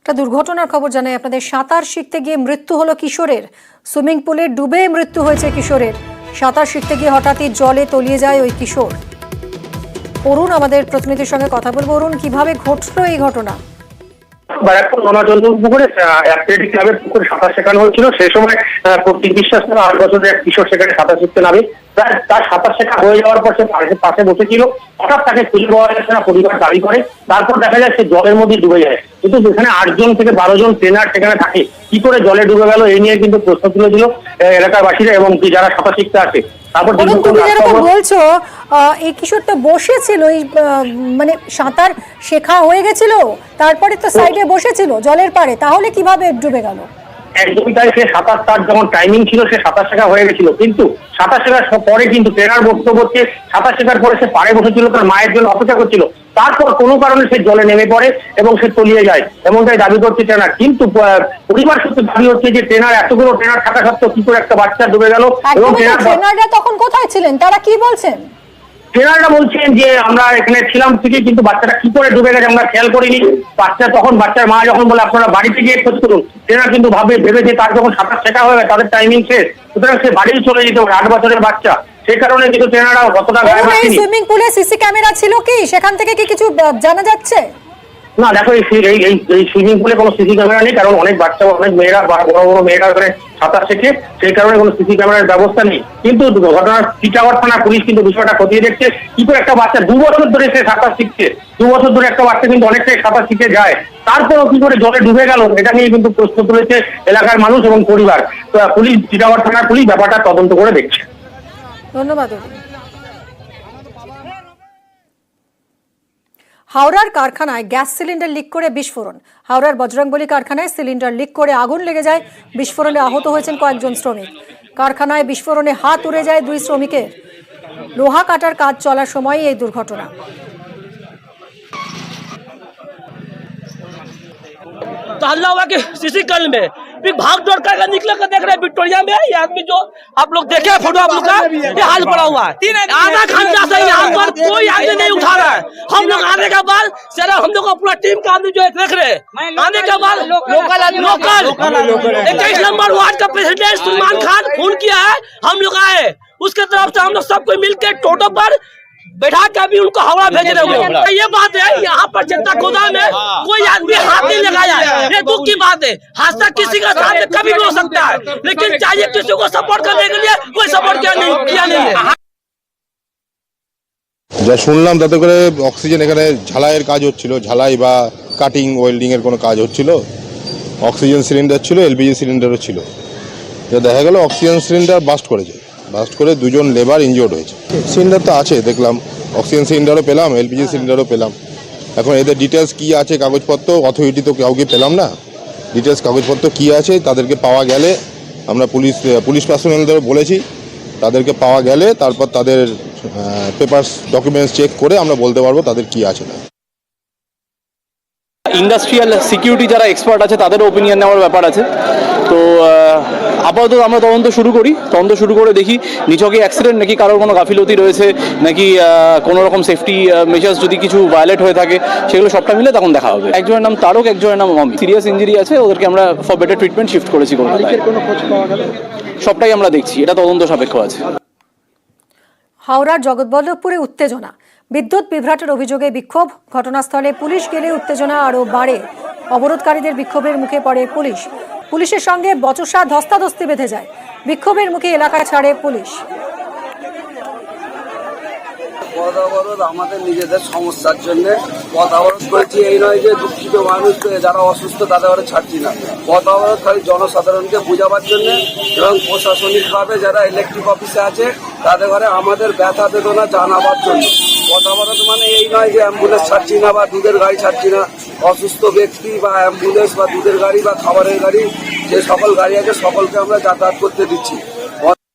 একটা দুর্ঘটনার খবর জানাই আপনাদের। সাঁতার শিখতে গিয়ে মৃত্যু হলো কিশোরের। সুইমিং পুলে ডুবে মৃত্যু হয়েছে কিশোরের। সাঁতার শিখতে গিয়ে হঠাৎই জলে তলিয়ে যায় ওই কিশোর। অরুণ আমাদের প্রতিনিধির সঙ্গে কথা বলবো। অরুণ, কিভাবে ঘটলো এই ঘটনা? ব্যারাকপুর মনোরঞ্জনপুরে অ্যাথলেটিক ক্লাবের পুকুরে সাঁতার শেখানো হচ্ছিল। সেই সময় প্রতীক বিশ্বাস নামে 8 বছরের এক কিশোর সেখানে সাঁতার শিখতে নামে। তার সাঁতার শেখা হয়ে যাওয়ার পর সে পাশে বসেছিল। হঠাৎ তাকে খুঁজে পাওয়া যাচ্ছে না, পরিবার দাবি করে। তারপর দেখা যায় সে জলের মধ্যে ডুবে যায়। কিন্তু যেখানে 8 জন থেকে 12 জন ট্রেনার সেখানে থাকে, কি করে জলে ডুবে গেল এই নিয়ে কিন্তু প্রশ্ন তুলেছিল এলাকার বাসীরা এবং যারা সাঁতার শিখতে আসে। তারপর তুমি যেরকম বলছো, এই কিশোরটা বসেছিল, মানে সাঁতার শেখা হয়ে গেছিল, তারপরে তো সাইডে বসেছিল জলের পাড়ে, তাহলে কিভাবে ডুবে গেল? একদমই তাই। সে সাঁতার, তার যখন টাইমিং ছিল সে সাঁতার শেখা হয়ে গেছিল, কিন্তু সাঁতার শেখার পরে কিন্তু ট্রেনার বক্তব্য হচ্ছে সাঁতার শেখার পরে সে পাড়ে বসেছিল, তার মায়ের জন্য অপেক্ষা করছিল। তারপর কোনো কারণে সে জলে নেমে পড়ে এবং সে তলিয়ে যায়, এমনটাই দাবি করছে ট্রেনার। কিন্তু পরিবার সূত্রে দাবি হচ্ছে যে ট্রেনার, এতগুলো ট্রেনার থাকা সত্ত্বেও কি করে একটা বাচ্চা ডুবে গেল। এবং ট্রেনাররা তখন কোথায় ছিলেন, তারা কি বলছেন? ট্রেনাররা বলছেন যে আমরা এখানে ছিলাম ঠিকই, কিন্তু বাচ্চাটা কি করে ডুবে গেছে আমরা খেয়াল করিনি। বাচ্চার মা যখন বলে আপনারা বাড়িতে গিয়ে খোঁজ করুন, ট্রেনার কিন্তু ভেবেছে তার যখন সাঁতার শেখা হয়ে গেছে, তাদের টাইমিং শেষ, সুতরাং সে বাড়ি চলে যেতে পারে। 8 বছরের বাচ্চা, সেই কারণে কিন্তু ট্রেনাররা কতটা গায়ে মাখেনি। সুইমিং পুলে সিসি ক্যামেরা ছিল কি? সেখান থেকে কি কিছু জানা যাচ্ছে? না, দেখো, এই সুইমিং পুলে কোনো সিসি ক্যামেরা নেই, কারণ অনেক বাচ্চা, অনেক মেয়েরা, বড় বড় মেয়েরা ওখানে সাঁতার শেখে, সেই কারণে কোনো সিসি ক্যামেরার ব্যবস্থা নেই। কিন্তু ঘটনার টিটাগড় থানা পুলিশ কিন্তু বিষয়টা খতিয়ে দেখছে। কি করে একটা বাচ্চা 2 বছর ধরে সে সাঁতার শিখছে, 2 বছর ধরে একটা বাচ্চা কিন্তু অনেকটাই সাঁতার শিখে যায়, তারপরেও কি করে জলে ডুবে গেল, এটা নিয়ে কিন্তু প্রশ্ন তুলেছে এলাকার মানুষ এবং পরিবার। তো পুলিশ, টিটাগড় থানার পুলিশ ব্যাপারটা তদন্ত করে দেখছে। ধন্যবাদ। হাওড়ার কারখানায় গ্যাস সিলিন্ডার লিক করে বিস্ফোরণ। হাওড়ার বজরংবলী কারখানায় সিলিন্ডার লিক করে আগুন লেগে যায়। বিস্ফোরণে আহত হয়েছেন কয়েকজন শ্রমিক। কারখানায় বিস্ফোরণে হাত উড়ে যায় 2 শ্রমিকের। লোহা কাটার কাজ চলার সময় এই দুর্ঘটনা। तो हल्ला हुआ कि सीसी कल में फिर भाग दौड़ कर निकल कर देख रहे हैं विक्टोरिया में ये आदमी जो आप लोग देखे फोटो, आप लोग का ये हाल पड़ा हुआ है। आधा घंटा से यहाँ पर कोई आदमी नहीं उठा रहा है। हम लोग आने के बाद सारा हम लोग का पूरा टीम का आदमी जो है देख रहे हैं। आने के बाद लोकल 21 नंबर वार्ड का प्रेसिडेंट सलमान खान फोन किया है, हम लोग आए, उसके तरफ से हम लोग सबको मिलकर टोटो पर बैठा के अभी उनको हवा भेज रहे हैं। तो ये बात है, यहाँ पर जनता गोदाम में कोई आदमी हाथ नहीं लगाया है, ये दुख की बात है। हादसा किसी का साथ कभी भी हो सकता है, लेकिन चाहिए किसी को सपोर्ट करने के लिए, कोई सपोर्ट किया नहीं है। যা শুনলাম তাতে করে অক্সিজেন এখানে ঝালাইয়ের কাজ হচ্ছিল, ঝালাই বা কাটিং ওয়েল্ডিং এর কোনো কাজ হচ্ছিল। অক্সিজেন সিলিন্ডার ছিল, এলপিজি সিলিন্ডারও ছিল। যা দেখা গেল অক্সিজেন সিলিন্ডার বাস্ট করে 2 জন লেবার ইনজিওর্ড হয়েছে। সিলিন্ডার তো আছে, দেখলাম অক্সিজেন সিলিন্ডারও পেলাম, এলপিজি সিলিন্ডারও পেলাম। এখন এদের ডিটেলস কী আছে, কাগজপত্র, অথরিটি তো কাউকে পেলাম না। ডিটেলস কাগজপত্র কী আছে তাদেরকে পাওয়া গেলে, আমরা পুলিশ পার্সোনালদের বলেছি, তাদেরকে পাওয়া গেলে তারপর তাদের পেপারস ডকুমেন্টস চেক করে আমরা বলতে পারবো তাদের কী আছে না। ইন্ডাস্ট্রিয়াল সিকিউরিটি যারা এক্সপার্ট আছে তাদের ওপিনিয়ন নেওয়ার ব্যাপার আছে। তো আপাতত আমরা তদন্ত শুরু করে দেখি নিছকই অ্যাক্সিডেন্ট নাকি কারোর কোনো গাফিলতি রয়েছে, নাকি কোনো রকম সেফটি মেজার্স যদি কিছু ভায়োলেট হয়ে থাকে, সেগুলো সবটা মিলে তখন দেখা হবে। একজনের নাম তারক, একজনের নাম অমি। সিরিয়াস ইঞ্জুরি আছে, ওদেরকে আমরা ফর বেটার ট্রিটমেন্ট শিফট করেছি। সবটাই আমরা দেখছি, এটা তদন্ত সাপেক্ষ আছে। হাওড়ার জগৎবল্লভপুরে উত্তেজনা, বিদ্যুৎ বিভ্রাটের অভিযোগে বিক্ষোভ। ঘটনাস্থলে পুলিশ গেলে উত্তেজনা আরও বাড়ে। অবরোধকারীদের বিক্ষোভের মুখে পড়ে পুলিশের সঙ্গে বচসা, ধস্তাধস্তি বেঁধে যায়। বিক্ষোভের মুখে এলাকা ছাড়ে পুলিশ। পথ অবরোধ আমাদের নিজেদের সমস্যার জন্য পথ অবরোধ করেছি, এই নয় যে দুঃখিত মানুষ যারা অসুস্থ তাদের ঘরে ছাড়ছি না। পথ অবরোধ খালি জনসাধারণকে বোঝাবার জন্য এবং প্রশাসনিকভাবে যারা ইলেকট্রিক অফিসে আছে তাদের ঘরে আমাদের ব্যথা বেদনা জানাবার জন্য। পথ অবরোধ মানে এই নয় যে অ্যাম্বুলেন্স ছাড়ছি না বা দুধের গাড়ি ছাড়ছি না। অসুস্থ ব্যক্তি বা অ্যাম্বুলেন্স বা দুধের গাড়ি বা খাবারের গাড়ি, যে সকল গাড়ি আছে সকলকে আমরা যাতায়াত করতে দিচ্ছি।